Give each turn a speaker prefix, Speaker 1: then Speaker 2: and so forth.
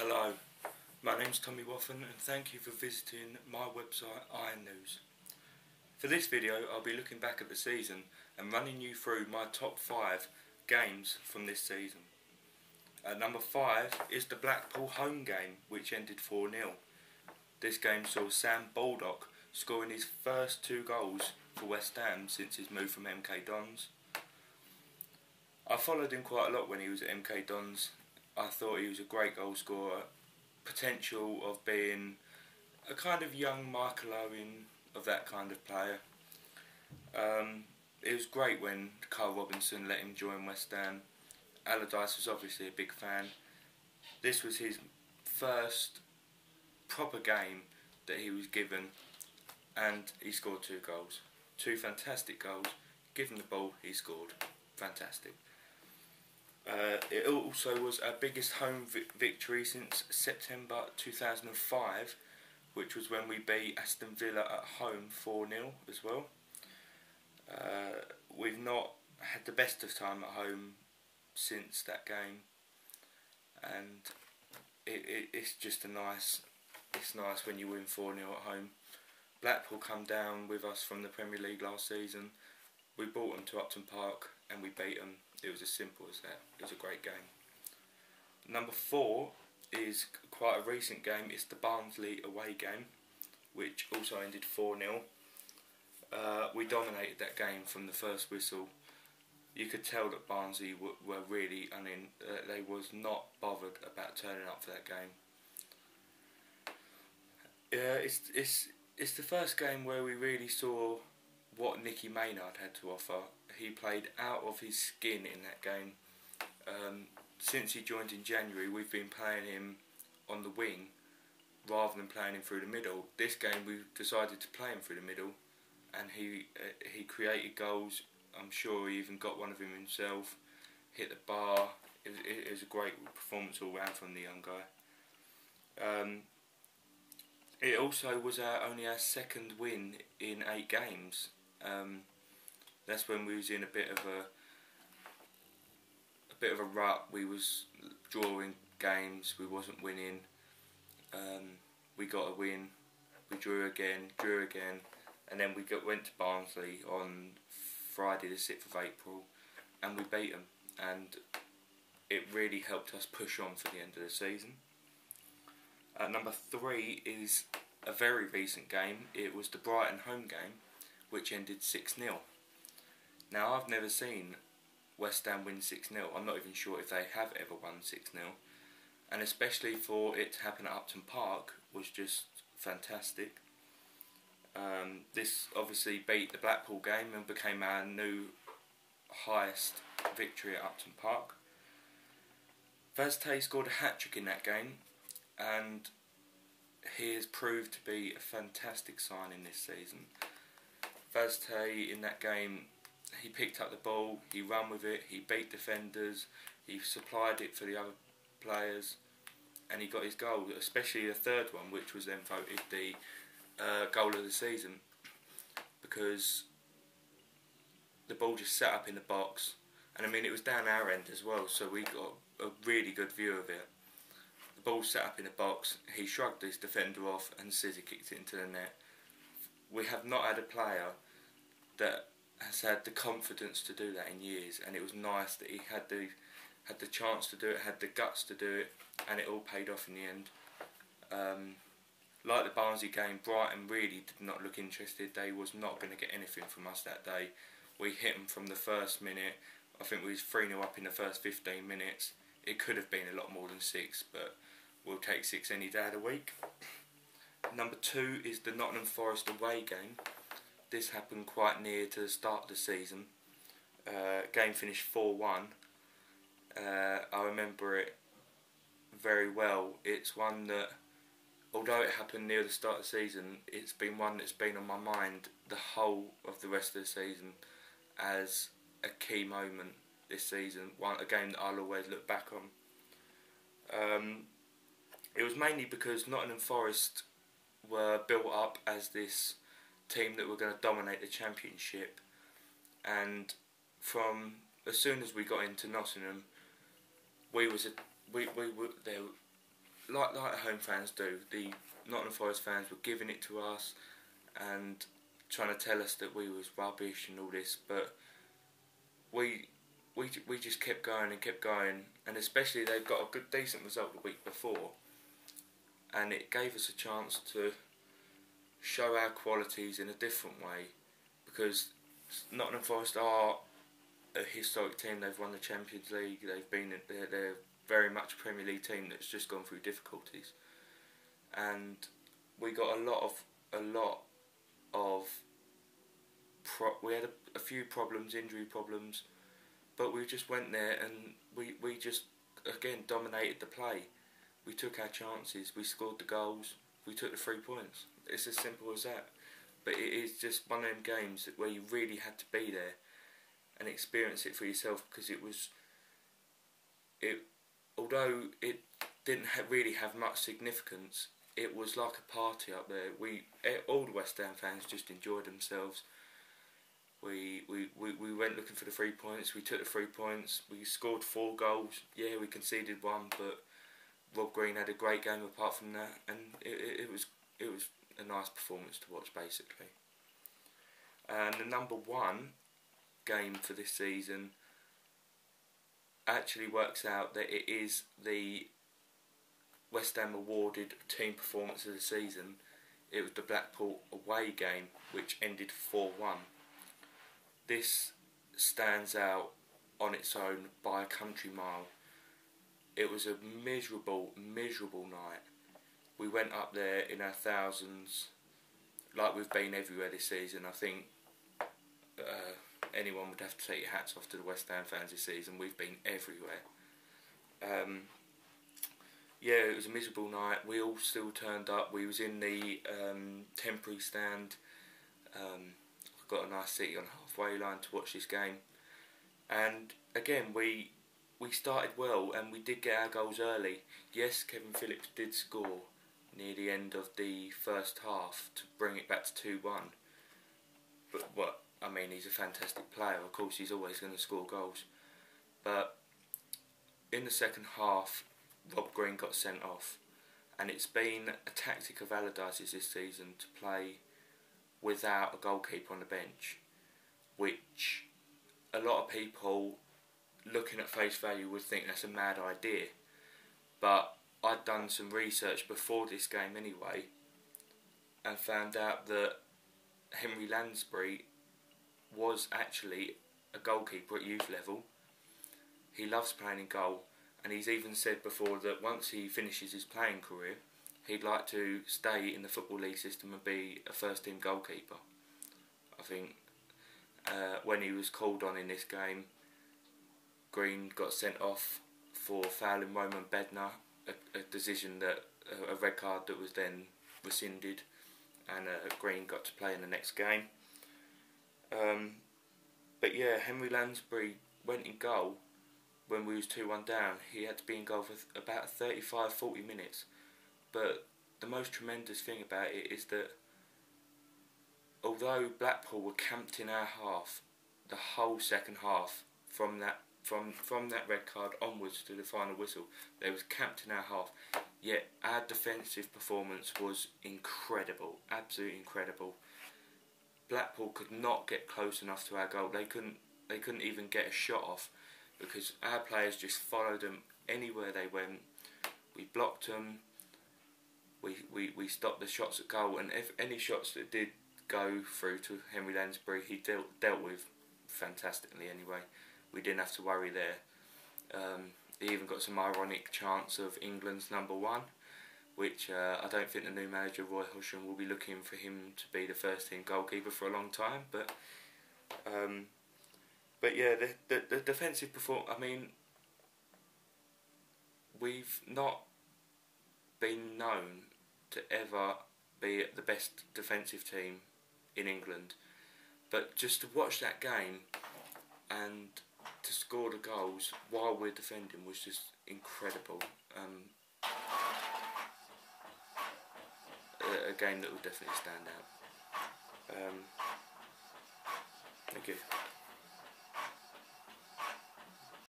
Speaker 1: Hello, my name's Tommy Wathen and thank you for visiting my website Iron News. For this video I'll be looking back at the season and running you through my top 5 games from this season. At number 5 is the Blackpool home game, which ended 4-0. This game saw Sam Baldock scoring his first 2 goals for West Ham since his move from MK Dons. I followed him quite a lot when he was at MK Dons. I thought he was a great goal scorer, potential of being a kind of young Michael Owen, of that kind of player. It was great when Carl Robinson let him join West Ham. Allardyce was obviously a big fan. This was his first proper game that he was given, and he scored 2 goals. 2 fantastic goals. Given the ball, he scored. Fantastic. It also was our biggest home victory since September 2005, which was when we beat Aston Villa at home 4-0 as well. We've not had the best of time at home since that game, and it's just it's nice when you win 4-0 at home. Blackpool come down with us from the Premier League last season. We brought them to Upton Park and we beat them. It was as simple as that. It was a great game. Number 4 is quite a recent game. It's the Barnsley away game, which also ended 4-0. We dominated that game from the first whistle. You could tell that Barnsley were really, they was not bothered about turning up for that game. It's the first game where we really saw what Nicky Maynard had to offer. He played out of his skin in that game. Since he joined in January, we've been playing him on the wing rather than playing him through the middle. This game we decided to play him through the middle, and he created goals. I'm sure he even got one of them himself. Hit the bar. It was a great performance all round from the young guy. It also was only our second win in 8 games. That's when we was in a bit of a rut. We was drawing games, we wasn't winning. We got a win, we drew again, and then we went to Barnsley on Friday the 6th of April, and we beat them, and it really helped us push on for the end of the season. Number 3 is a very recent game. It was the Brighton home game, which ended 6-0. Now, I've never seen West Ham win 6-0. I'm not even sure if they have ever won 6-0. And especially for it to happen at Upton Park was just fantastic. This obviously beat the Blackpool game and became our new highest victory at Upton Park. Vazte scored a hat-trick in that game, and he has proved to be a fantastic signing this season. Vazte in that game, he picked up the ball, he ran with it, he beat defenders, he supplied it for the other players, and he got his goal, especially the third one, which was then voted the goal of the season, because the ball just sat up in the box, and it was down our end as well, so we got a really good view of it. The ball sat up in the box, he shrugged his defender off and scissor kicked it into the net. We have not had a player that has had the confidence to do that in years, and it was nice that he had the chance to do it, had the guts to do it, and it all paid off in the end. Like the Barnsley game, Brighton really did not look interested. They was not going to get anything from us that day. We hit them from the first minute. I think we was 3-0 up in the first 15 minutes. It could have been a lot more than 6, but we'll take 6 any day of the week. Number 2 is the Nottingham Forest away game. This happened quite near to the start of the season. Game finished 4-1. I remember it very well. It's one that, although it happened near the start of the season, it's been one that's been on my mind the whole of the rest of the season as a key moment this season. A game that I'll always look back on. It was mainly because Nottingham Forest were built up as this team that were going to dominate the championship, and from as soon as we got into Nottingham, we were there. like home fans do. The Nottingham Forest fans were giving it to us and trying to tell us that we was rubbish and all this, but we just kept going and kept going, and especially they've got a good decent result the week before, and it gave us a chance to show our qualities in a different way, because Nottingham Forest are a historic team. They've won the Champions League. They're very much a Premier League team that's just gone through difficulties, and we got we had a few problems, injury problems, but we just went there and we just again dominated the play. We took our chances, we scored the goals, we took the 3 points. It's as simple as that. But it is just one of them games where you really had to be there and experience it for yourself, because although it didn't really have much significance, it was like a party up there. All the West Ham fans just enjoyed themselves. We went looking for the 3 points. We took the 3 points. We scored 4 goals. Yeah, we conceded 1, but Rob Green had a great game apart from that, and it was a nice performance to watch, basically. And the number 1 game for this season actually works out that it is the West Ham awarded team performance of the season. It was the Blackpool away game, which ended 4-1. This stands out on its own by a country mile. It was a miserable night. We went up there in our thousands, like we've been everywhere this season. I think anyone would have to take your hats off to the West Ham fans this season. We've been everywhere. Yeah, it was a miserable night. We all still turned up. We was in the temporary stand. Got a nice seat on the halfway line to watch this game. And again, we started well, and we did get our goals early. Yes, Kevin Phillips did score near the end of the first half to bring it back to 2-1. But I mean, he's a fantastic player. Of course, he's always going to score goals. But in the second half, Rob Green got sent off, and it's been a tactic of Allardyce's this season to play without a goalkeeper on the bench, which a lot of people looking at face value would think that's a mad idea. But I'd done some research before this game anyway, and found out that Henry Lansbury was actually a goalkeeper at youth level. He loves playing in goal, and he's even said before that once he finishes his playing career, he'd like to stay in the Football League system and be a first team goalkeeper. I think when he was called on in this game, Green got sent off for fouling Roman Bednar, a decision that a red card that was then rescinded, and Green got to play in the next game. But yeah, Henry Lansbury went in goal when we was 2-1 down. He had to be in goal for about 35-40 minutes. But the most tremendous thing about it is that although Blackpool were camped in our half the whole second half, from that red card onwards to the final whistle, they was camped in our half, yet our defensive performance was incredible, absolutely incredible. Blackpool could not get close enough to our goal. They couldn't even get a shot off, because our players just followed them anywhere they went. We blocked them. We stopped the shots at goal, and if any shots that did go through to Henry Lansbury, he dealt with fantastically anyway. We didn't have to worry there. He even got some ironic chance of England's number 1, which I don't think the new manager Roy Hodgson will be looking for him to be the first team goalkeeper for a long time. But yeah, the defensive performance. I mean, we've not been known to ever be the best defensive team in England, but just to watch that game and to score the goals while we're defending was just incredible. A game that will definitely stand out. Thank you.